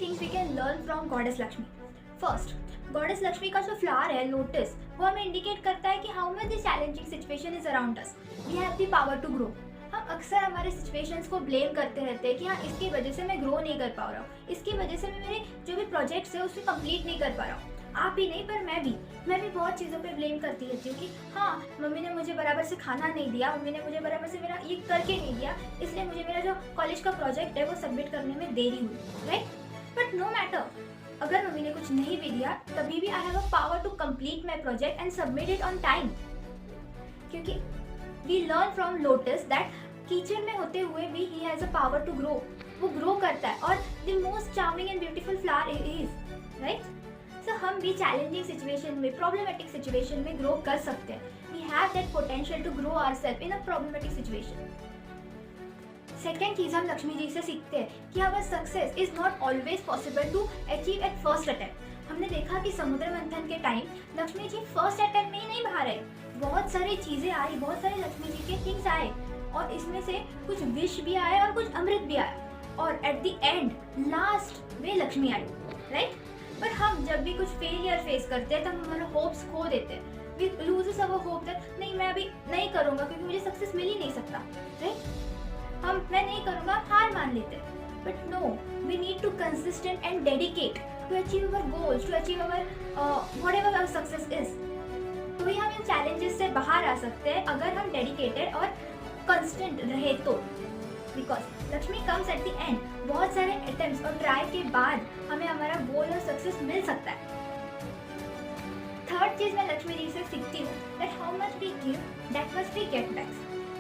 things we can learn from Goddess Lakshmi. First, Goddess Lakshmi का जो flower है lotus, वो हमें इंडिकेट करता है कि how much the challenging situation is around us, we have the power to grow. हम अक्सर हमारे सिचुएशंस को ब्लेम करते रहते हैं कि हाँ इसकी वजह से मैं ग्रो नहीं कर पा रहा हूँ, इसकी वजह से मैं मेरे जो भी प्रोजेक्ट्स है उसको कंप्लीट नहीं कर पा रहा हूँ. आप ही नहीं पर मैं भी बहुत चीज़ों पे ब्लेम करती रहती हूँ कि हाँ मम्मी ने मुझे बराबर से खाना नहीं दिया, मम्मी ने मुझे बराबर से मेरा ये करके नहीं दिया, इसलिए मुझे मेरा जो कॉलेज का प्रोजेक्ट है वो सबमिट करने में देरी हुई, राइट. बट नो मैटर, अगर मम्मी ने कुछ नहीं भी दिया तभी भी I have a power to complete my project and submit it on time. क्योंकि we learn from lotus that किचन में होते हुए भी he has a power to grow. वो ग्रो करता है और the most charming and beautiful flower is, right. So हम भी चैलेंजिंग सिचुएशन में, प्रॉब्लमेटिक सिचुएशन में ग्रो कर सकते हैं. We have that potential to grow ourselves in a problematic situation. Second चीज़ हम लक्ष्मी जी से सीखते हैं कि our success is not always possible to achieve at first attempt. हमने देखा कि समुद्र मंथन के time Lakshmi ji first attempt में ही नहीं बाहर आए. बहुत सारी चीज़ें आई, बहुत सारे लक्ष्मी जी के थिंग्स आए और इसमें से कुछ विष भी आए और कुछ अमृत भी आया और एट द एंड लास्ट में लक्ष्मी आई, राइट. पर हम जब भी कुछ फेलियर फेस करते हैं तो हम हमारा होप्स खो देते हैं. We looses our hope that नहीं मैं अभी नहीं करूँगा क्योंकि मुझे सक्सेस मिल ही नहीं सकता, राइट. मैं नहीं करूँगा, हार मान लेते हैं. But no, we need to consistent and dedicate to achieve our goals, to achieve our whatever our success is. तो ही हम इन चैलेंजेस से बाहर आ सकते हैं अगर हम डेडिकेटेड और कंस्टेंट रहे तो. Because Lakshmi comes at the end. बहुत सारे अटेम्प्ट्स और ट्राई के बाद हमें हमारा गोल और सक्सेस मिल सकता है. थर्ड चीज मैं लक्ष्मी जी से सीखती हूँ that how much we give that much we get back.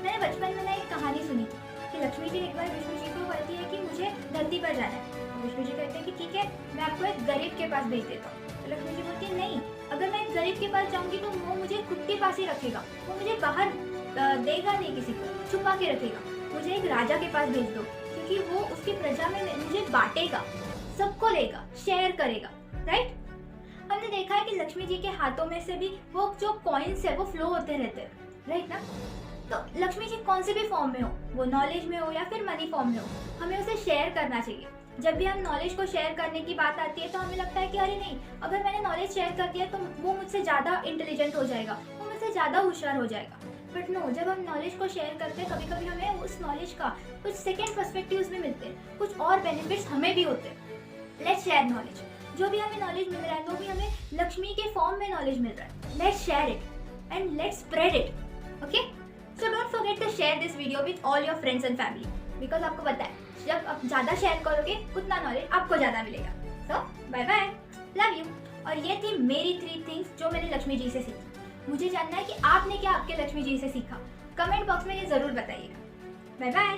मैंने बचपन में एक कहानी सुनी कि लक्ष्मी जी एक बार विष्णु जी को कहती है कि मुझे धरती पर जाना है. विष्णु जी कहते हैं कि ठीक है मैं आपको एक गरीब के पास भेज देता हूँ. तो लक्ष्मी जी बोलती है नहीं, अगर मैं एक गरीब के पास जाऊँगी तो वो मुझे खुद के पास ही रखेगा, वो मुझे बाहर देगा नहीं, किसी को छुपा के रखेगा. मुझे एक राजा के पास भेज दो क्योंकि वो उसकी प्रजा में मुझे बांटेगा, सबको लेगा, शेयर करेगा, राइट. हमने देखा है कि लक्ष्मी जी के हाथों में से भी वो जो कॉइन्स है वो फ्लो होते रहते हैं, राइट ना. तो लक्ष्मी जी कौन से भी फॉर्म में हो, वो नॉलेज में हो या फिर मनी फॉर्म में हो, हमें उसे शेयर करना चाहिए. जब भी हम नॉलेज को शेयर करने की बात आती है तो हमें लगता है कि अरे नहीं, अगर मैंने नॉलेज शेयर कर दिया तो वो मुझसे ज़्यादा इंटेलिजेंट हो जाएगा, वो मुझसे ज़्यादा होशियार हो जाएगा. बट नो, जब हम नॉलेज को शेयर करते हैं कभी कभी हमें उस नॉलेज का कुछ सेकेंड पर्सपेक्टिव्स भी मिलते हैं, कुछ और बेनिफिट्स हमें भी होते हैं. Let's share knowledge. जो भी हमें नॉलेज मिल रहा है वो भी हमें लक्ष्मी के फॉर्म में नॉलेज मिल रहा है. Let's share it and let's spread it. Okay, so don't forget to share this video with all your friends and family. Because आपको पता है जब आप ज़्यादा शेयर करोगे उतना नॉलेज आपको ज़्यादा मिलेगा. सो बाय बाय, लव यू. और ये थी मेरी 3 थिंग्स जो मैंने लक्ष्मी जी से सीखी. मुझे जानना है कि आपने क्या आपके लक्ष्मी जी से सीखा. कमेंट बॉक्स में ये ज़रूर बताइएगा. Bye bye.